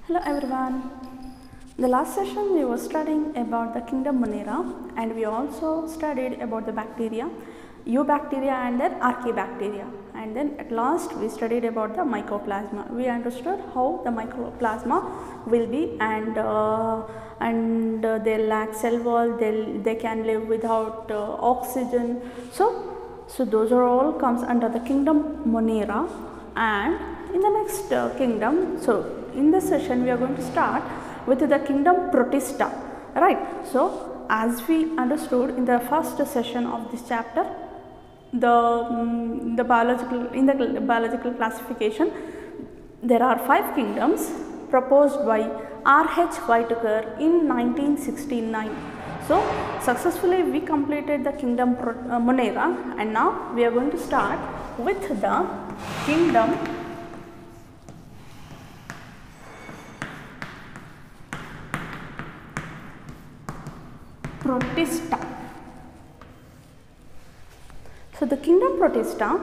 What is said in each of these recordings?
Hello everyone. The last session we were studying about the kingdom Monera, and we also studied about the bacteria, eubacteria and then archaebacteria, and then at last we studied about the mycoplasma. We understood how the mycoplasma will be and they lack cell wall, they can live without oxygen. So those are all comes under the kingdom Monera. And in the next kingdom, so in this session we are going to start with the kingdom Protista, right? So as we understood in the first session of this chapter, the biological classification, there are 5 kingdoms proposed by R.H. Whitaker in 1969. So successfully we completed the kingdom Monera, and now we are going to start with the kingdom Protista. So the kingdom Protista,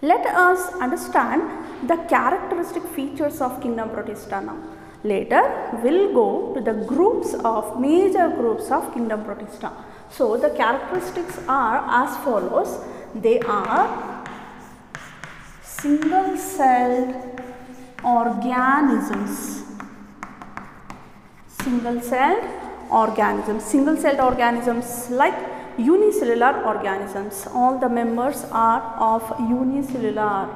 let us understand the characteristic features of kingdom Protista now. Later we will go to the major groups of kingdom Protista. So the characteristics are as follows. They are single celled organisms. Single celled organisms like unicellular organisms. All the members are of unicellular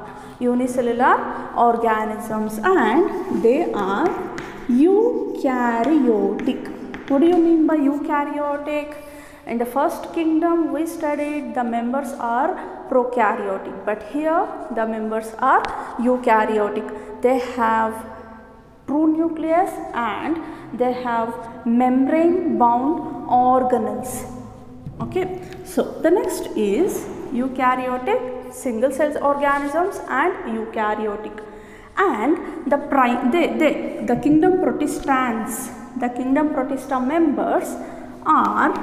organisms, and they are eukaryotic. What do you mean by eukaryotic? In the first kingdom we studied the members are prokaryotic, but here the members are eukaryotic. They have true nucleus and they have membrane bound organelles. Okay, so the next is eukaryotic, single cell organisms and eukaryotic. And the kingdom Protistans, the kingdom Protista members are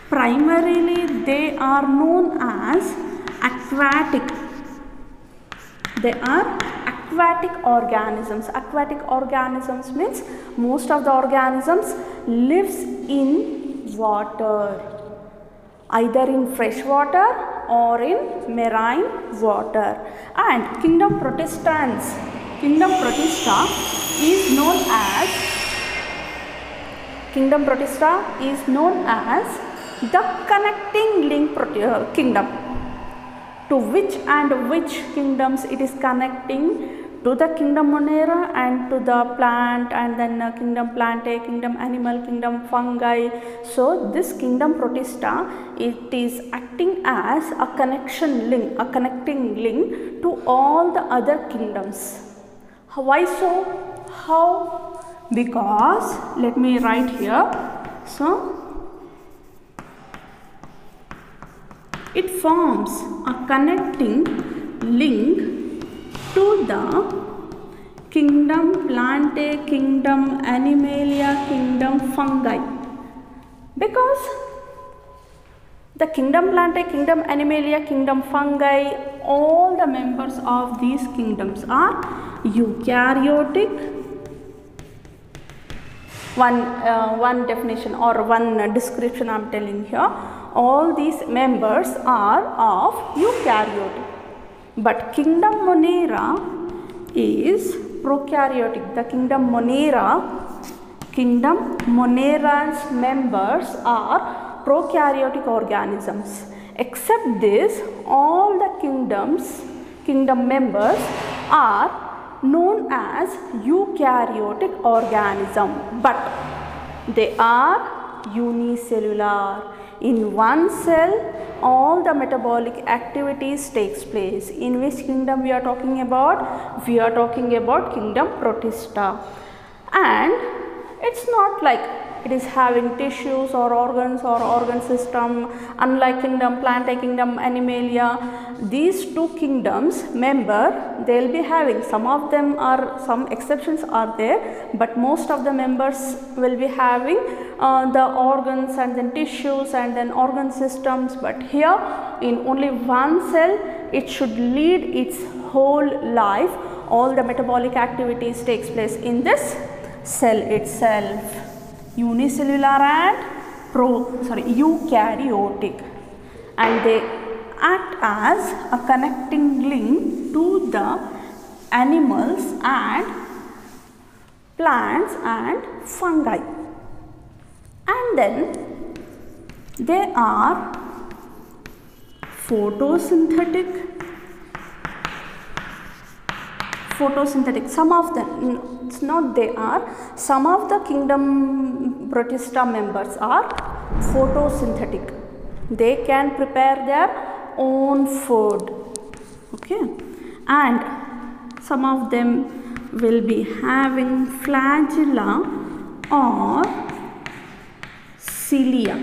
primarily they are known as aquatic. They are aquatic organisms. Aquatic organisms means most of the organisms lives in water, either in fresh water or in marine water. And kingdom Protista is known as the connecting link kingdom. To which kingdoms it is connecting? To the kingdom Monera and to the plant, and then kingdom Plantae, kingdom animal, kingdom fungi. So this kingdom Protista, it is acting as a connecting link to all the other kingdoms. Why so? How? Because, let me write here. So it forms a connecting link to the kingdom Plantae, kingdom Animalia, kingdom Fungi. Because the kingdom Plantae, kingdom Animalia, kingdom Fungi, all the members of these kingdoms are eukaryotic. One definition or one description I am telling here. All these members are of eukaryotic. But kingdom Monera is prokaryotic. The kingdom Monera's members are prokaryotic organisms. Except this, all the kingdom members are known as eukaryotic organism, but they are unicellular. In one cell, all the metabolic activities takes place. In which kingdom we are talking about? We are talking about kingdom Protista. And it's not like it is having tissues or organs or organ system, unlike kingdom Plantae, kingdom Animalia. These two kingdoms they will be having, some exceptions are there, but most of the members will be having the organs and then tissues and then organ systems. But here in only one cell, it should lead its whole life all the metabolic activities takes place in this cell itself. Unicellular and eukaryotic, and they act as a connecting link to the animals and plants and fungi. And then they are photosynthetic. Some of them, it's not they are, some of the kingdom Protista members are photosynthetic. They can prepare their own food. Okay, and some of them will be having flagella or cilia.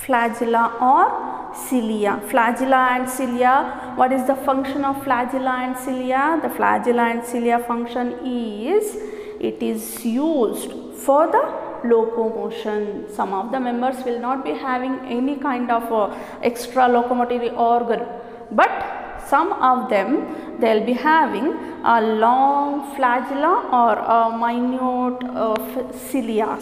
Flagella or cilia. Flagella and cilia. What is the function of flagella and cilia? The flagella and cilia function is, it is used for the locomotion. Some of the members will not be having any kind of extra locomotory organ, but some of them they will be having a long flagella or a minute cilia.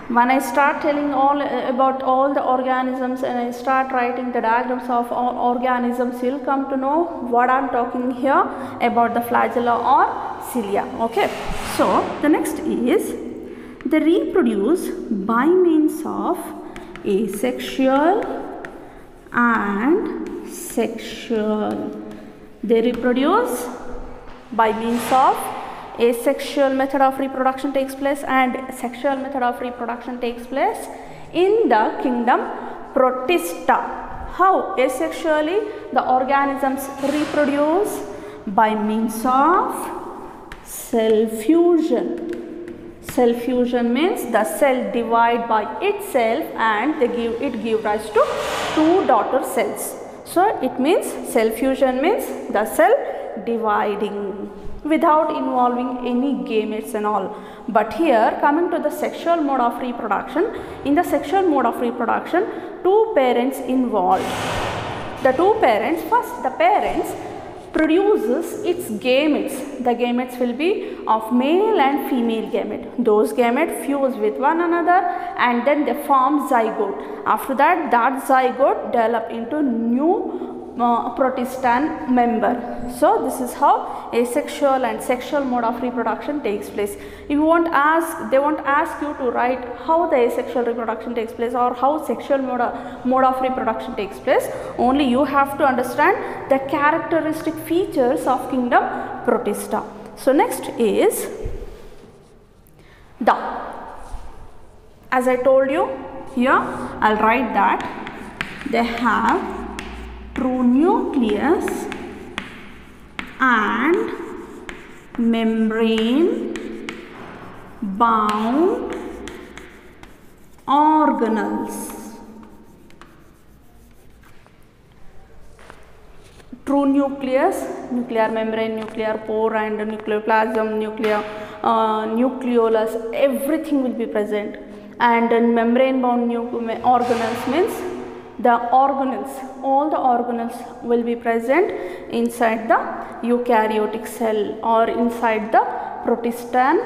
When I start telling about all the organisms and I start writing the diagrams of all organisms, you will come to know what I am talking here about the flagella or cilia. Okay. So, the next is, they reproduce by means of asexual and sexual. They reproduce by means of asexual method of reproduction takes place and sexual method of reproduction takes place in the kingdom Protista. How? Asexually the organisms reproduce by means of cell fusion. Cell fusion means the cell divide by itself and it give rise to two daughter cells. So it means cell fusion means the cell dividing without involving any gametes and all. But here, coming to the sexual mode of reproduction, in the sexual mode of reproduction, two parents involved. The two parents, first the parents produces its gametes. The gametes will be of male and female gamete. Those gametes fuse with one another and then they form zygote. After that, that zygote develop into new Protistan member. So this is how asexual and sexual mode of reproduction takes place. They won't ask you to write how the asexual reproduction takes place or how sexual mode of reproduction takes place. Only you have to understand the characteristic features of kingdom Protista. So next is as I told you here, I'll write that they have true nucleus and membrane bound organelles. True nucleus, nuclear membrane, nuclear pore and nucleoplasm, nucleolus, everything will be present. And membrane bound organelles means the organelles, all the organelles will be present inside the eukaryotic cell or inside the Protistan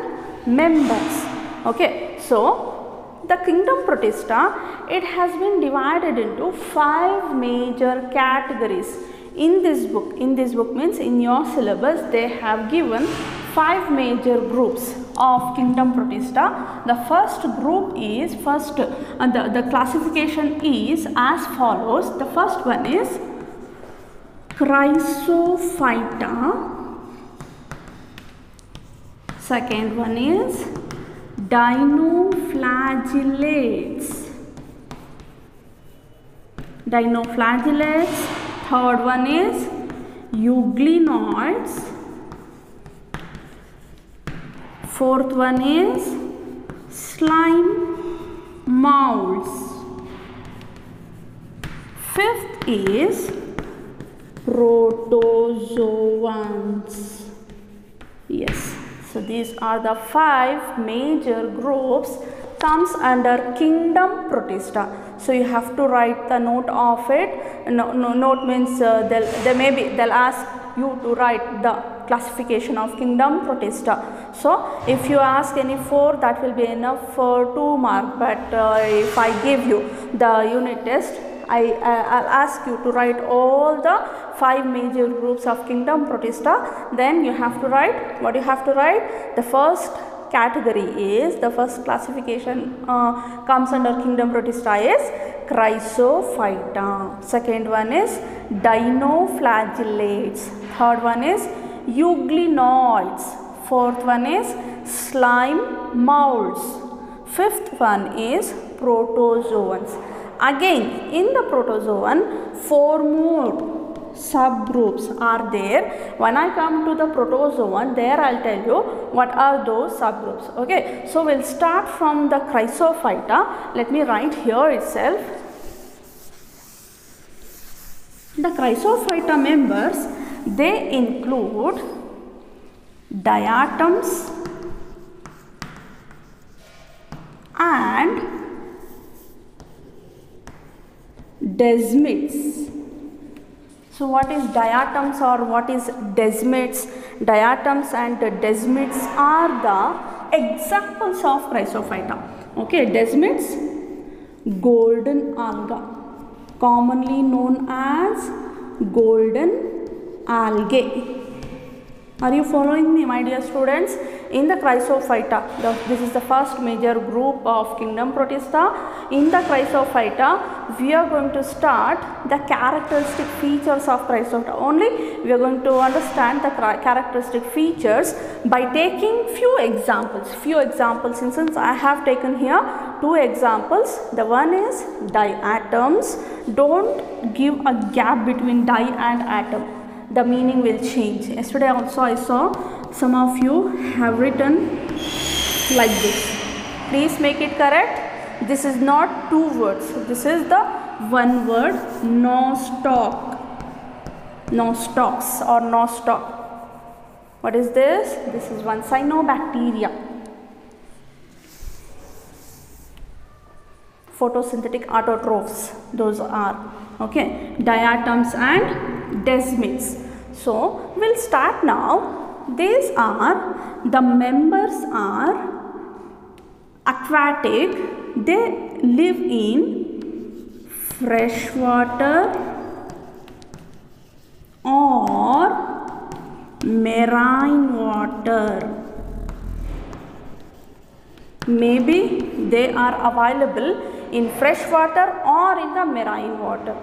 members. Okay, so the kingdom Protista, it has been divided into 5 major categories. In this book means in your syllabus, they have given 5 major groups of kingdom Protista. The first group is, the classification is as follows. The first one is Chrysophyta. Second one is Dinoflagellates. Third one is Euglenoids. Fourth one is slime molds. Fifth is protozoans. Yes, so these are the 5 major groups comes under kingdom Protista. So you have to write the note of it. Note means they'll ask you to write the classification of kingdom Protista. So if you ask any 4, that will be enough for 2 marks, but if I give you the unit test, I'll ask you to write all the 5 major groups of kingdom Protista. Then you have to write, what you have to write? The first category is, the first classification comes under kingdom Protista is Chrysophyta. Second one is Dinoflagellates. Third one is Euglenoids. Fourth one is slime molds. Fifth one is protozoans. Again, in the protozoan, 4 more subgroups are there. When I come to the protozoan, there I'll tell you what are those subgroups. Okay, so we'll start from the Chrysophyta. Let me write here itself. The Chrysophyta members, they include diatoms and desmids. So what is diatoms or what is desmids? Diatoms and desmids are the examples of Chrysophyta. Okay, desmids, golden alga, commonly known as golden algae. Are you following me, my dear students? In the Chrysophyta, this is the first major group of kingdom Protista. In the Chrysophyta, we are going to start the characteristic features of Chrysophyta. Only we are going to understand the characteristic features by taking few examples. Since I have taken here 2 examples. The one is diatoms. Don't give a gap between di and atom. The meaning will change. Yesterday also I saw some of you have written like this. Please make it correct. This is not 2 words. This is the 1 word, nostoc, nostocs or nostoc. What is this? This is one cyanobacteria. Photosynthetic autotrophs, those are. Okay, diatoms and desmids. So we'll start now. These are, the members are aquatic. They live in freshwater or marine water. Maybe they are available in fresh water or in the marine water.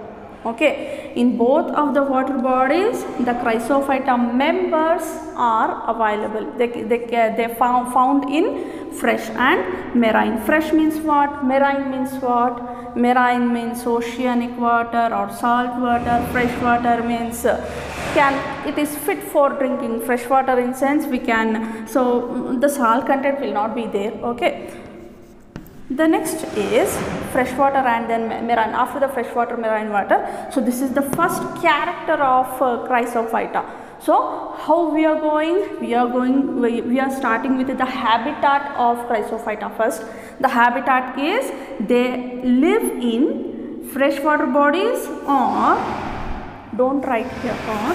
Okay, in both of the water bodies, the Chrysophyta members are available. They found in fresh and marine. Fresh means what? Marine means what? Marine means oceanic water or salt water. Fresh water means it is fit for drinking. Fresh water in sense we can, so the salt content will not be there. Okay. The next is freshwater and then marine. After the freshwater, marine water. So this is the first character of Chrysophyta. So how we are going? We are starting with the habitat of Chrysophyta first. The habitat is they live in freshwater bodies or, don't write here or,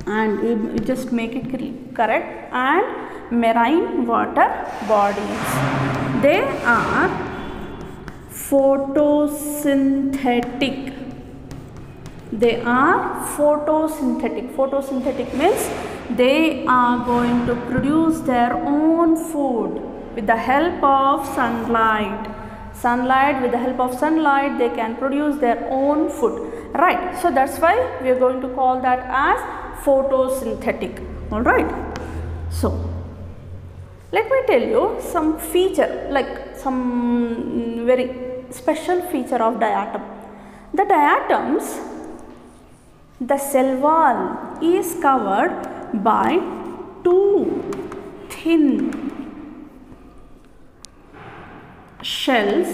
and you just make it correct, and marine water bodies. They are photosynthetic. They are photosynthetic. Photosynthetic means they are going to produce their own food with the help of sunlight. With the help of sunlight, they can produce their own food. Right. So that's why we are going to call that as photosynthetic. All right. So let me tell you some feature, like some very special feature of diatom. The diatoms, the cell wall is covered by 2 thin shells,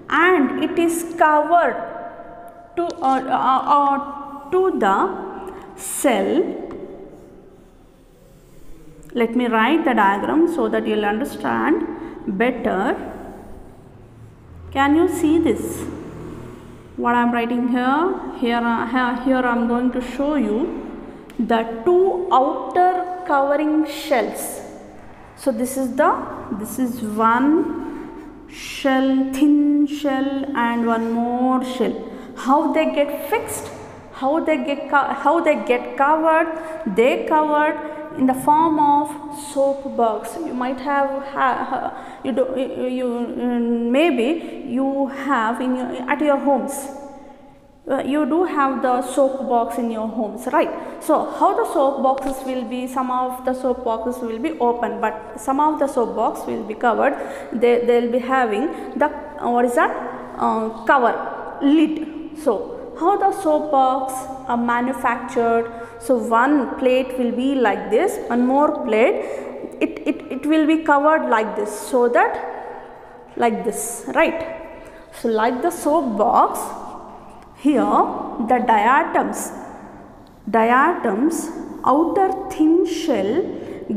and it is covered to the cell. Let me write the diagram so that you will understand better. Can you see this? What I am writing here? Here I am going to show you the two outer covering shells. So this is one shell, thin shell, and one more shell. How they get fixed? How they get covered? They covered in the form of soap box. You might maybe you have at your homes. You do have the soap box in your homes, right? So how the soap boxes will be? Some of the soap boxes will be open, but some of the soap box will be covered. They will be having the cover, lid. So how the soap box are manufactured? So one plate will be like this, one more plate, it will be covered like this, so that like this, right? So like the soap box, here the diatoms outer thin shell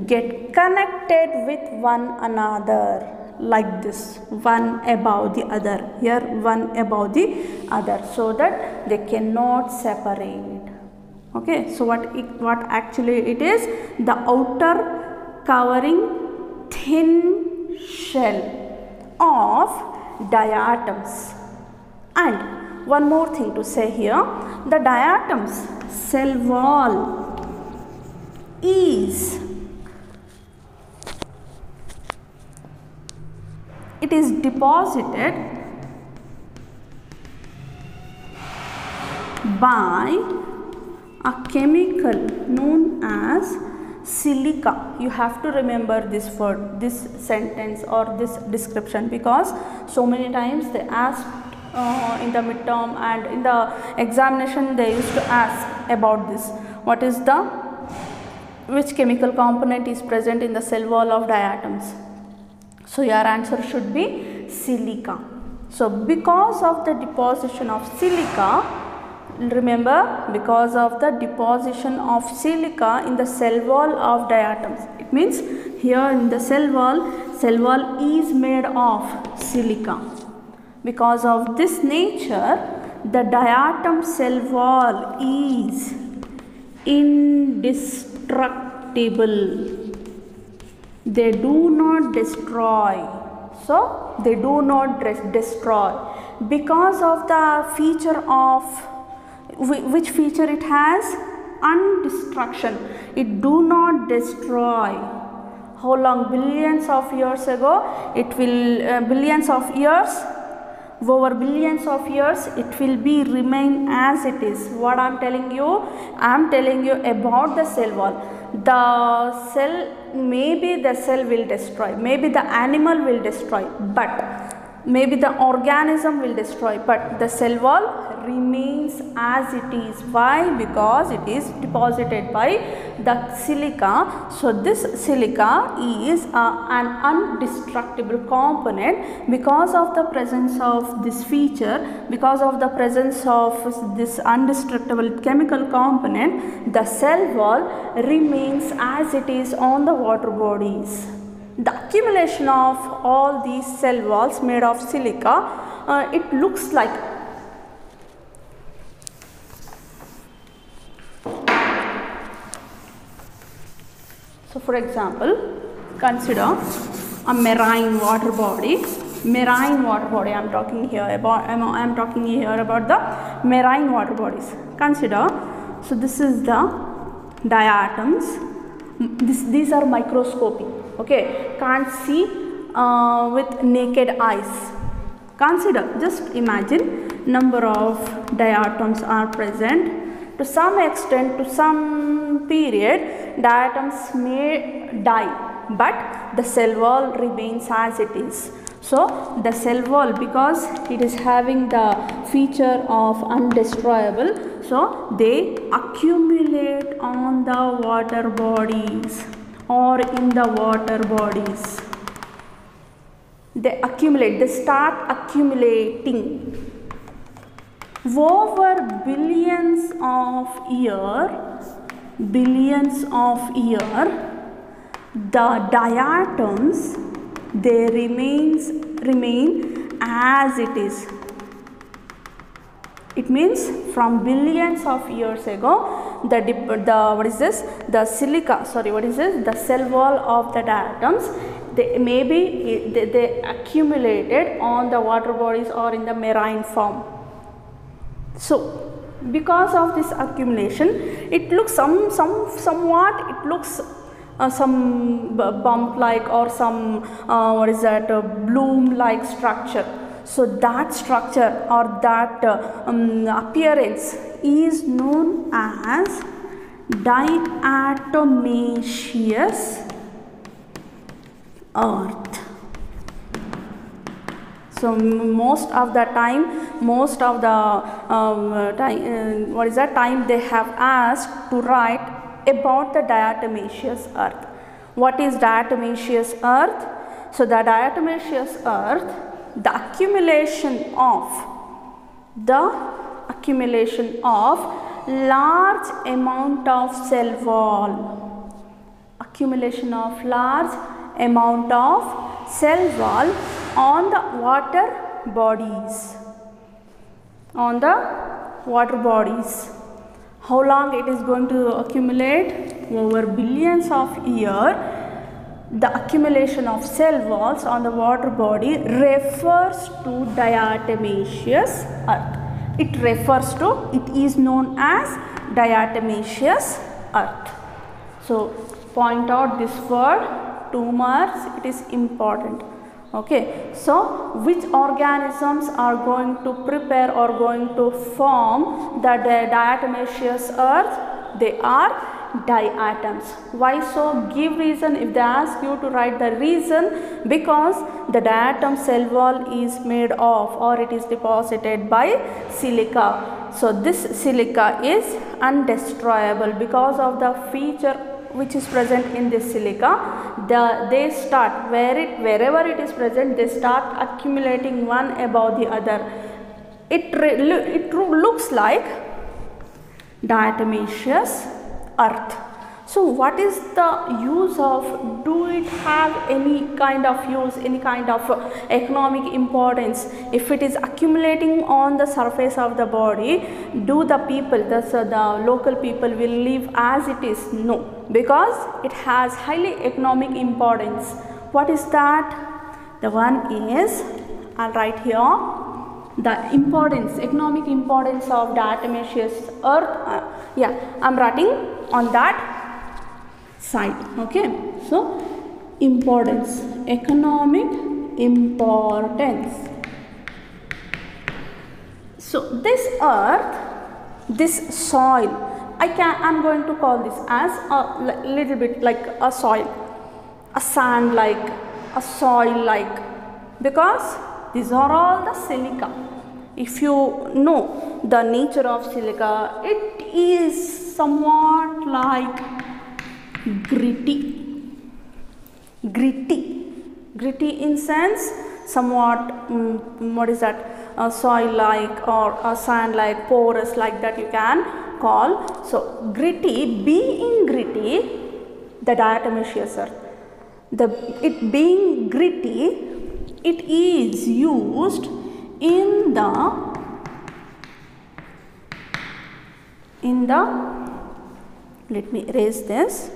get connected with one another like this, one above the other, here one above the other, so that they cannot separate. Okay, so what actually it is? The outer covering thin shell of diatoms. And one more thing to say here, the diatom's cell wall is deposited by a chemical known as silica. You have to remember this word, this sentence or this description, because so many times they asked in the midterm and in the examination they used to ask about this. Which chemical component is present in the cell wall of diatoms? So your answer should be silica. So because of the deposition of silica, remember, because of the deposition of silica in the cell wall of diatoms, it means here in the cell wall is made of silica. Because of this nature, the diatom cell wall is indestructible. They do not destroy. So they do not destroy because of the feature of which feature it has? Undestruction. It do not destroy. How long? Billions of years ago, it will over billions of years it will be remain as it is. What I am telling you? I am telling you about the cell wall. The cell, maybe the cell will destroy, maybe the animal will destroy, but maybe the organism will destroy, but the cell wall remains as it is. Why? Because it is deposited by the silica. So this silica is an undestructible component. Because of the presence of this feature, because of the presence of this indestructible chemical component, the cell wall remains as it is on the water bodies. The accumulation of all these cell walls made of silica, it looks like so. For example, consider a marine water body. I am talking here about the marine water bodies. Consider, so this is the diatoms. These are microscopic. Okay, can't see with naked eyes. Consider, just imagine, number of diatoms are present. To some extent, to some period, diatoms may die, but the cell wall remains as it is. So the cell wall, because it is having the feature of undestroyable, so they accumulate on the water bodies or in the water bodies. They accumulate, they start accumulating. Over billions of years, the diatoms, they remain as it is. It means from billions of years ago, the cell wall of the diatoms, they accumulated on the water bodies or in the marine form. So because of this accumulation, it looks somewhat it looks some bump like or some bloom like structure. So that structure or that appearance is known as diatomaceous earth. So most of the time they have asked to write about the diatomaceous earth. What is diatomaceous earth? So the diatomaceous earth, the accumulation of large amount of cell wall, on the water bodies. How long it is going to accumulate? Over billions of years. The accumulation of cell walls on the water body refers to diatomaceous earth. It is known as diatomaceous earth. So point out this word 2 marks, it is important. Okay, so which organisms are going to prepare or going to form the diatomaceous earth? They are diatoms. Why so? Give reason. If they ask you to write the reason, because the diatom cell wall is made of or it is deposited by silica. So this silica is undestroyable because of the feature which is present in this silica. They start wherever it is present, they start accumulating one above the other. It looks like diatomaceous earth. So what is the use of, do it have any kind of use, any kind of economic importance? If it is accumulating on the surface of the body, do the people, the local people will live as it is? No, because it has highly economic importance. What is that? The one is, I'll write here, the economic importance of diatomaceous earth. I'm writing on that side. Okay, so importance, economic importance. So this earth, this soil, I'm going to call this as a little bit like a soil, a sand like, a soil like, because these are all the silica. If you know the nature of silica, it is somewhat like gritty in sense, somewhat a soil like or a sand like, porous like that you can call. So gritty, being gritty, the diatomaceous earth, it being gritty, it is used in the let me erase this.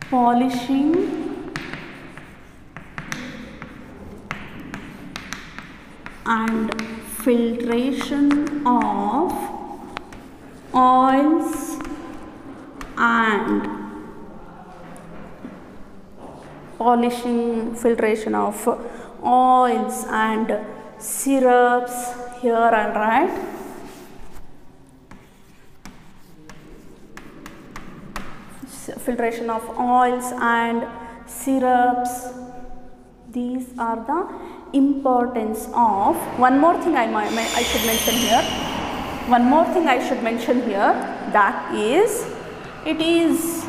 Polishing and filtration of oils and filtration of oils and syrups. Here I'll write filtration of oils and syrups. These are the importance of. One more thing I should mention here. That is, it is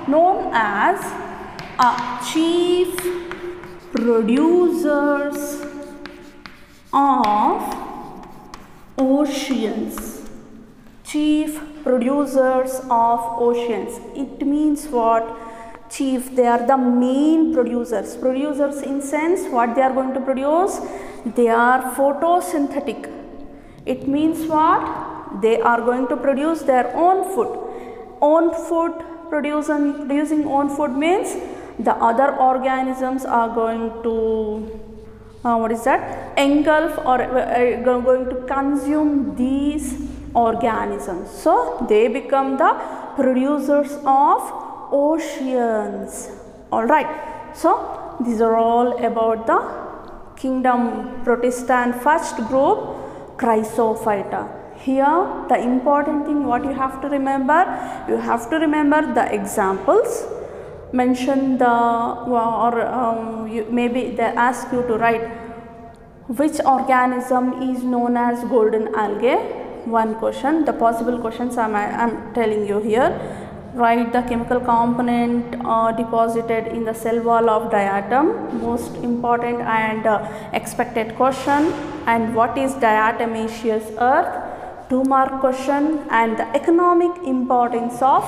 known as chief producers of oceans. Chief producers of oceans. It means what? chief, they are the main producers. Producers in sense, what they are going to produce? They are photosynthetic. It means what? They are going to produce their own food. Own food, producing own food means the other organisms are going to engulf or going to consume these organisms. So they become the producers of oceans. Alright, so these are all about the kingdom Protista and first group Chrysophyta. Here the important thing what you have to remember the examples, mention the maybe they ask you to write which organism is known as golden algae. One question, the possible questions I am telling you here. Write the chemical component deposited in the cell wall of diatom, most important and expected question. And what is diatomaceous earth? 2-mark question. And the economic importance of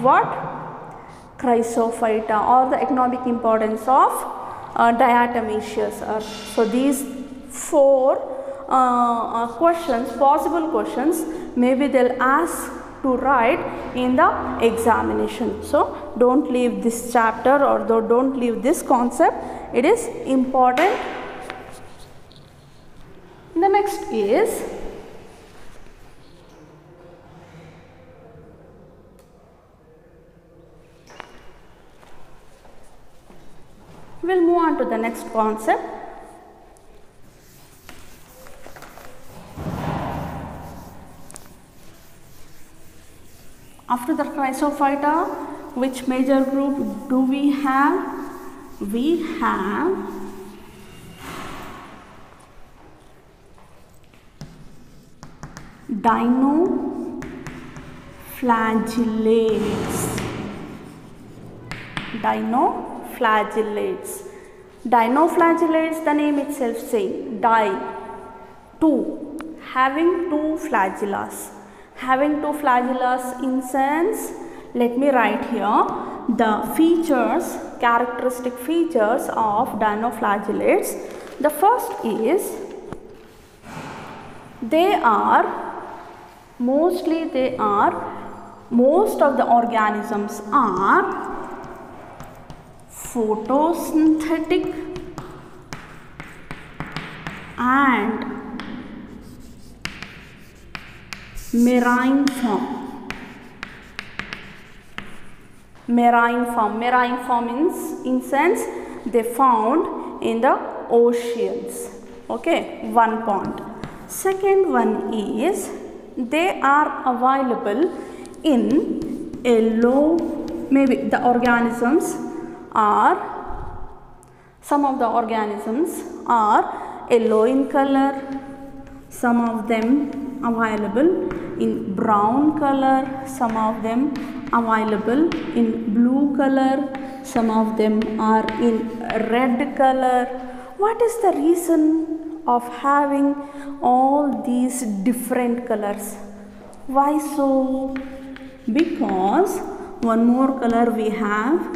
what? Chrysophyta, or the economic importance of diatomaceous earth. So these 4 questions, possible questions, maybe they'll ask to write in the examination. So don't leave this chapter or don't leave this concept. It is important. The next is we'll move on to the next concept. After the Chrysophyta, which major group do we have? We have dinoflagellates. Dinoflagellates, the name itself saying two, having 2 flagellas. Having 2 flagellas in sense, let me write here the features, characteristic features of dinoflagellates. The first is most of the organisms are photosynthetic and marine form. Marine form means in sense they found in the oceans. Okay, one point. Second one is they are available in yellow. Maybe the organisms are, some of the organisms are yellow in color, some of them available in brown color, some of them available in blue color, some of them are in red color. What is the reason of having all these different colors? Why so? Because one more color we have,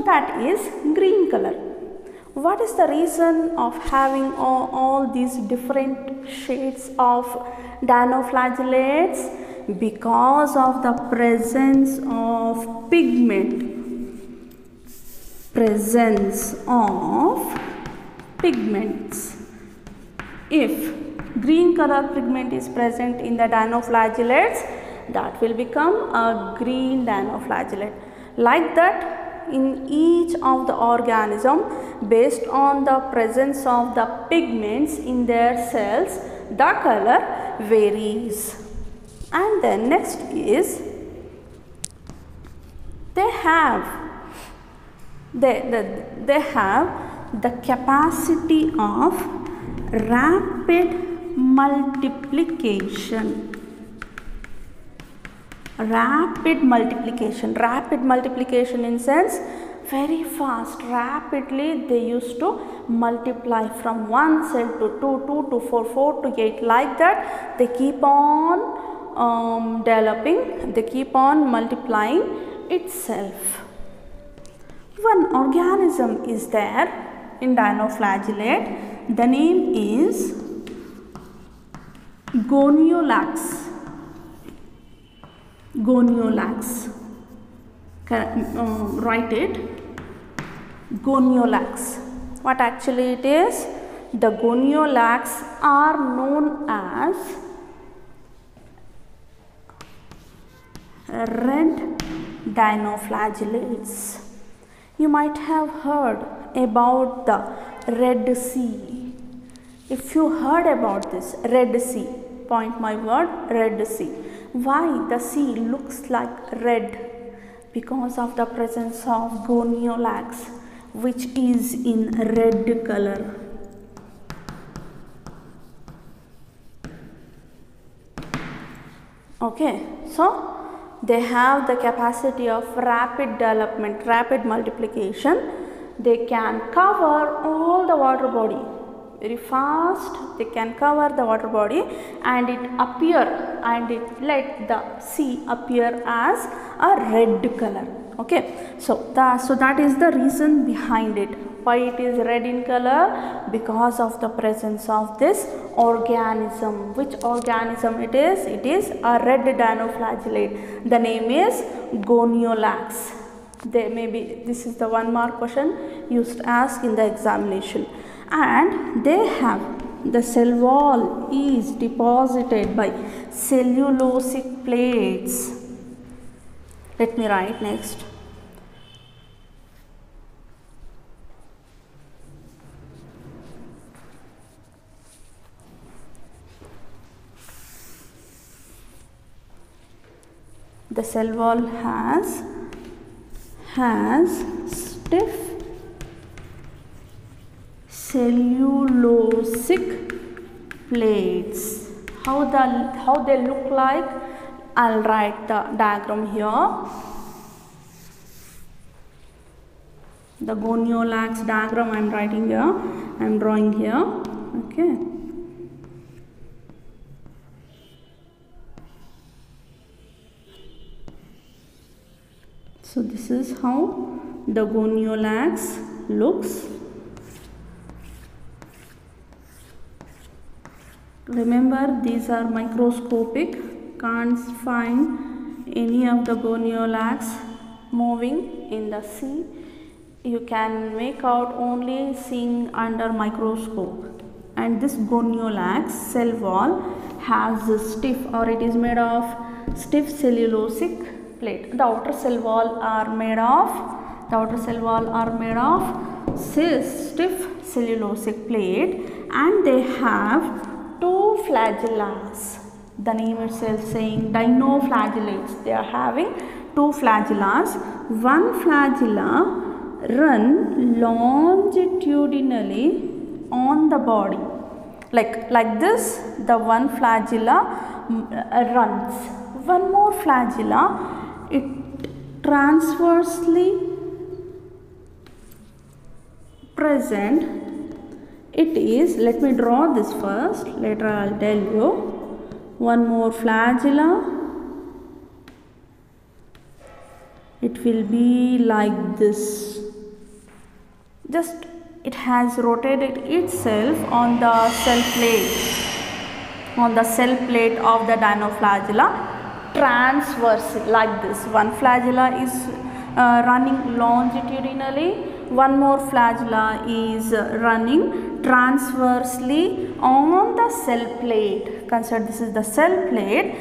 that is green color. What is the reason of having all these different shades of dinoflagellates? Because of the presence of pigment. Presence of pigments. If green color pigment is present in the dinoflagellates, that will become a green dinoflagellate. Like that, in each of the organism, based on the presence of the pigments in their cells, the color varies. And then next is they have the capacity of rapid multiplication. Rapid multiplication in sense very fast, rapidly they used to multiply from 1 cell to 2, 2 to 4, 4 to 8, like that they keep on developing, they keep on multiplying itself. one organism is there in dinoflagellate. The name is Goniolax. Goniolax. Write it. Goniolax. What actually it is? The Goniolax are known as red dinoflagellates. You might have heard about the Red Sea. If you heard about this Red Sea, point my word, Red Sea. Why the sea looks like red? Because of the presence of Goniolax, which is in red color. Okay, so they have the capacity of rapid development, rapid multiplication. They can cover all the water body very fast. They can cover the water body and it let the sea appear as a red color. Okay, so that is the reason behind it. Why it is red in color? Because of the presence of this organism. Which organism it is? It is a red dinoflagellate. The name is Goniolax. This is the 1 mark question used to ask in the examination. And they have the cell wall is deposited by cellulosic plates. Let me write next. The cell wall has stiff cellulosic plates. How they look like? I'll write the diagram here. The Goniolax diagram I am writing here. I am drawing here. Okay. So this is how the Goniolax looks. Remember, these are microscopic. Can't find any of the Goniolax moving in the sea. You can make out only seeing under microscope. And this Goniolax cell wall has a stiff, or it is made of stiff cellulosic plate. The outer cell wall are made of stiff cellulosic plate, and they have 2 flagellas. The name itself saying dinoflagellates. They are having 2 flagellas. One flagella run longitudinally on the body. Like this, the one flagella runs. One more flagella, it transversely present. It is, let me draw this first, later I will tell you. One more flagella, it will be like this. Just it has rotated itself on the cell plate of the dinoflagella transversely, like this. One flagella is running longitudinally, one more flagella is running transversely on the cell plate. Consider this is the cell plate.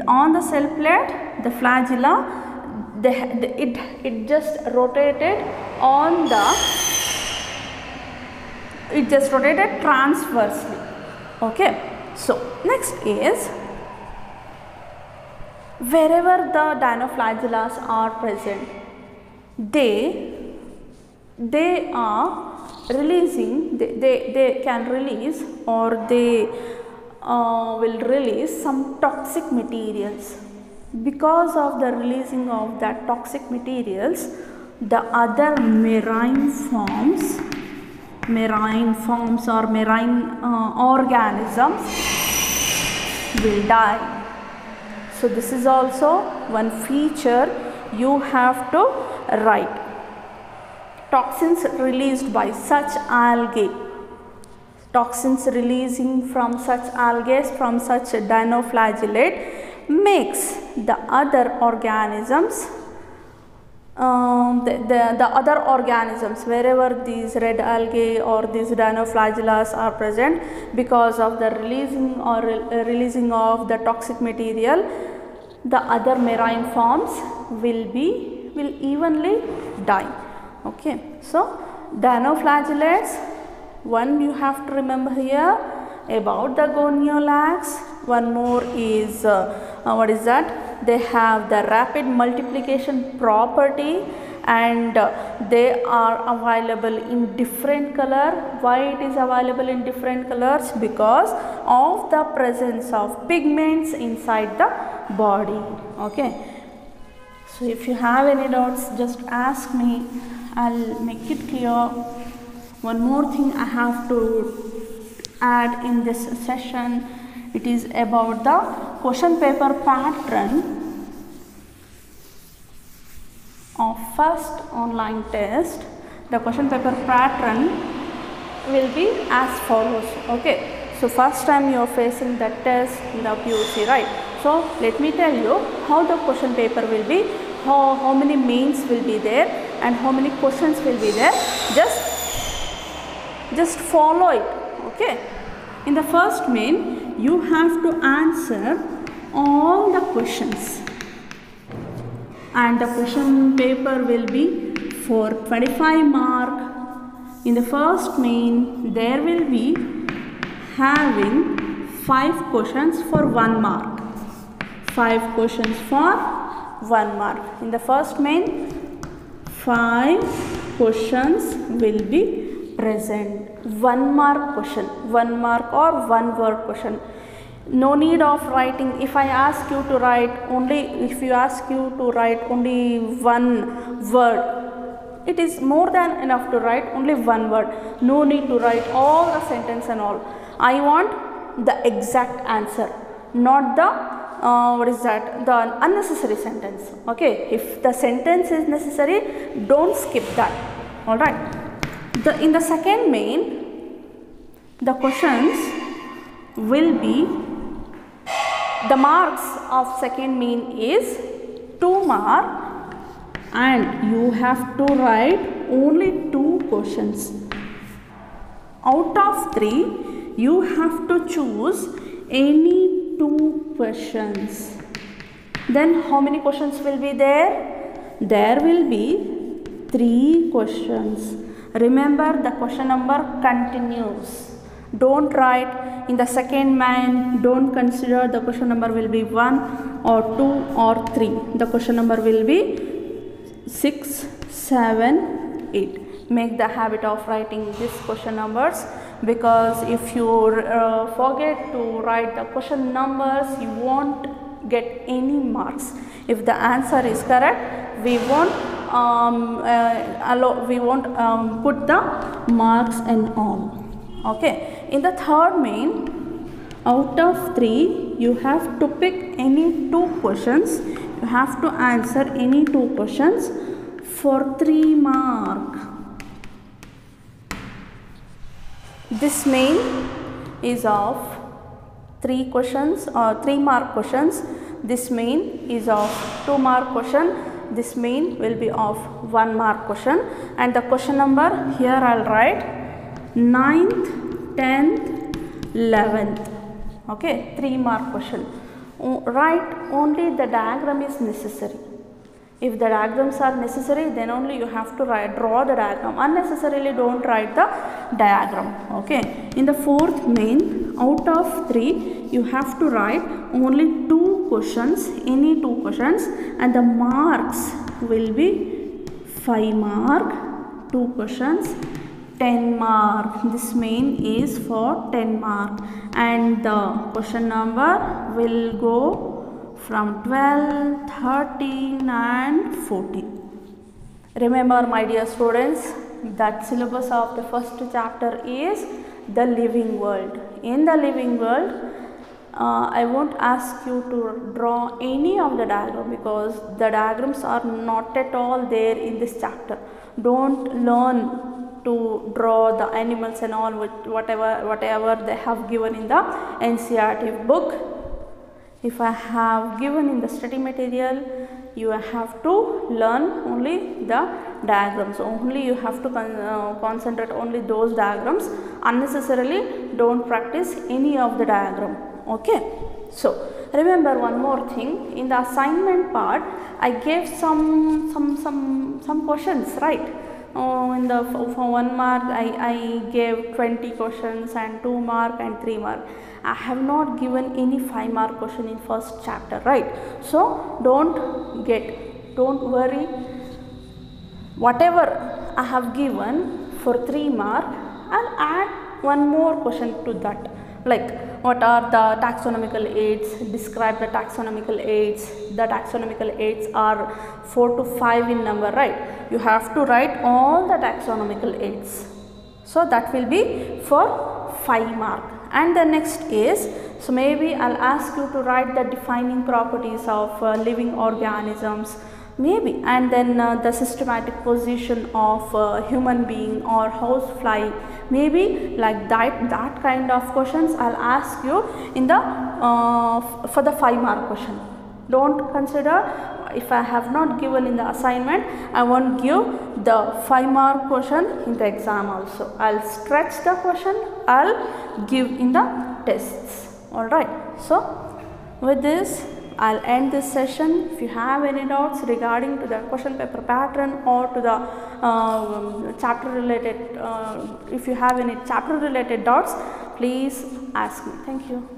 On the cell plate, the flagella it just rotated transversely. Okay, so next is, wherever the dinoflagellas are present, they are releasing, they can release, or they will release some toxic materials. Because of the releasing of that toxic materials, the other marine forms or marine organisms will die. So this is also one feature you have to write. toxins released by such algae, toxins releasing from such algae, from such dinoflagellate, makes the other organisms, the other organisms wherever these red algae or these dinoflagellas are present, because of the releasing of the toxic material, the other marine forms will evenly die. Okay, so dinoflagellates, one you have to remember here about the goniolacs. One more is what is that? They have the rapid multiplication property, and they are available in different color. Why it is available in different colors? Because of the presence of pigments inside the body. Okay, so if you have any doubts, just ask me, I'll make it clear. One more thing I have to add in this session, it is about the question paper pattern of first online test. The question paper pattern will be as follows. Okay, so first time you are facing the test in the PUC, right? So let me tell you how the question paper will be, how many mains will be there and how many questions will be there. Just follow it. Okay, in the first main you have to answer all the questions, and the question paper will be for 25 mark. In the first main there will be having 5 questions for 1 mark. 5 questions for 1 mark. In the first main 5 questions will be present. 1 mark question, 1 mark or 1 word question. No need of writing. If I ask you to write only, if you ask you to write only 1 word, it is more than enough to write only 1 word. No need to write all the sentence and all. I want the exact answer, not the the unnecessary sentence. Okay, if the sentence is necessary, don't skip that. All right. In the second main, the questions will be, the marks of second main is 2 mark, and you have to write only 2 questions. Out of 3, you have to choose any 2 questions. Then how many questions will be there? There will be 3 questions. Remember, the question number continues. Don't write in the second main, don't consider the question number will be 1 or 2 or 3. The question number will be 6, 7, 8. Make the habit of writing these question numbers, because if you forget to write the question numbers, you won't get any marks. If the answer is correct, we won't put the marks and all. Okay, in the third main, out of 3, you have to pick any 2 questions. You have to answer any 2 questions for 3 mark. This main is of 3 questions or 3 mark questions. This main is of 2 mark question. This main will be of 1 mark question, and the question number here I'll write 9th, 10th, 11th. Okay, 3 mark question. Write only the diagram is necessary. If the diagrams are necessary, then only you have to draw the diagram. Unnecessarily don't write the diagram. Okay. In the fourth main, out of 3, you have to write only 2 questions, any 2 questions, and the marks will be 5 mark, 2 questions, 10 mark. This main is for 10 mark, and the question number will go from 12, 13 and 14. Remember, my dear students, that syllabus of the first chapter is the living world. In the living world, I won't ask you to draw any of the diagram because the diagrams are not at all there in this chapter. Don't learn to draw the animals and all whatever they have given in the NCERT book. If I have given in the study material, you have to learn only the diagrams. Only you have to concentrate only those diagrams. Unnecessarily don't practice any of the diagram. Okay. So remember one more thing, in the assignment part I gave some questions, right? For 1 mark I gave 20 questions and 2 mark and 3 mark. I have not given any 5 mark question in first chapter, right? So don't worry, whatever I have given for 3 mark, I'll add one more question to that, like what are the taxonomical aids, describe the taxonomical aids. The taxonomical aids are 4 to 5 in number, right? You have to write all the taxonomical aids. So that will be for 5 mark. And the next is, so maybe I'll ask you to write the defining properties of living organisms, maybe, and then the systematic position of human being or housefly, maybe like that kind of questions I'll ask you in the for the 5 mark question. Don't consider, if I have not given in the assignment, I won't give the 5 mark question in the exam also. I'll stretch the question, I'll give in the tests. Alright. So with this I'll end this session. If you have any doubts regarding to the question paper pattern or to the chapter related, if you have any chapter related doubts, please ask me. Thank you.